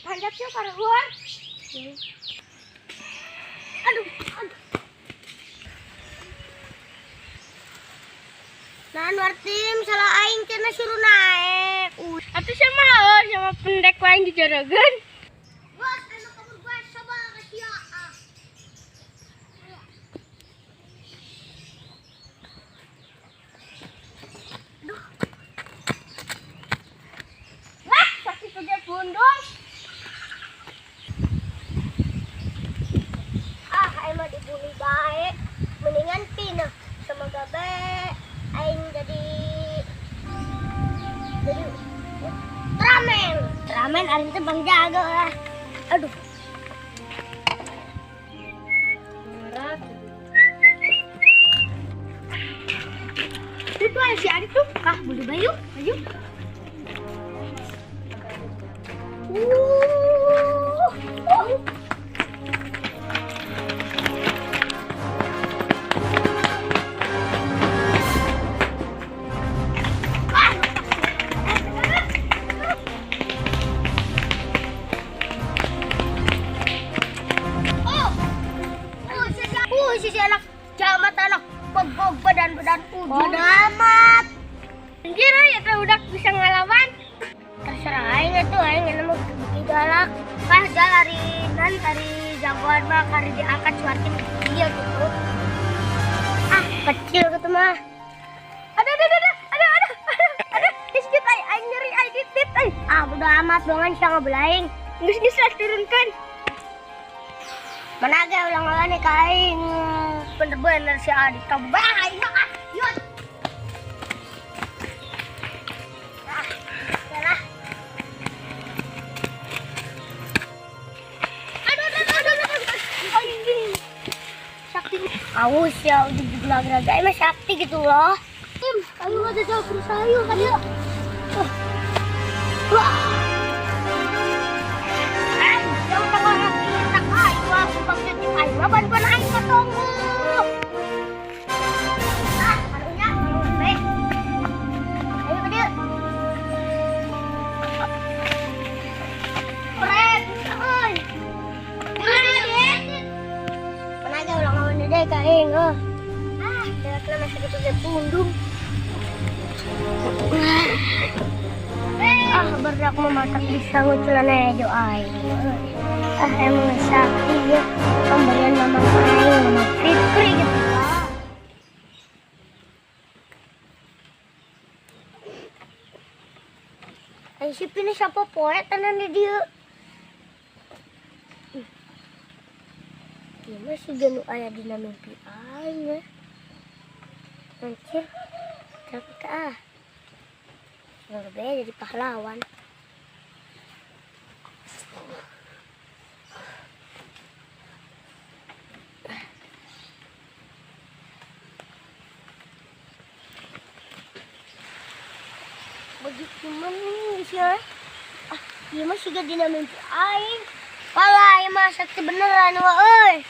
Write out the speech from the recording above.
Handap siya karuan. Aduh. Nah, Wartim salah aing kena suruh naik. Atuh sama sama pendek lain di jaragan. Bos, anu kabur gua coba kasih ya. Aduh. Wah, sakit gede pundung. Emang dibunuh baik. Mendingan pindah. Semoga baik. Aing jadi Ultraman. Ultraman hari itu bang jago lah. Aduh. Itu ada si Adit tuh. Kah, bulu bayu. Ayo. Si anak jamat anak bobog badan ujung. Bodo amat. Anjir ya teh udah bisa ngelawan. Terserah aing atuh aing nemu bukti galak. Kah jalarinan hari jagoan mah kari diangkat suatin dia gitu. Ah, kecil gitu mah. Ada. Disebut aing nyeri aing dit. Ah, bodo amat dongan sia ngabelaing. Geus lah turunkan. Mana ge ulang-ulang nih kain bener-bener si Adit kabah mah yut. Yalah. Aduh. Sakti. Awas ya udah digelag-gelag emang sakti gitu loh. Kamu ada jauh sayur kan ya. Wah. Ban aing ketemu. Ah, harunya ngombe. Ayo dia. Pret, euy. Mana aja ulang-ulang deh ka aing, Ah, lihatlah masih gitu pundung. Ah, berdak mematak bisa nguculan aja aing. Ah, emang sakti ya pemberian mama aing mama Fitri gitu lah. Aing si pilih siapa poet tenan di dia. Dia masih ganu aya dina mimpi aing ya. Anjir. Tapi ah. Berbeda jadi pahlawan. Begitu manis ya. Ah, dia mah sudah dina mimpi aing. Pala, mah sakti beneran wah euy.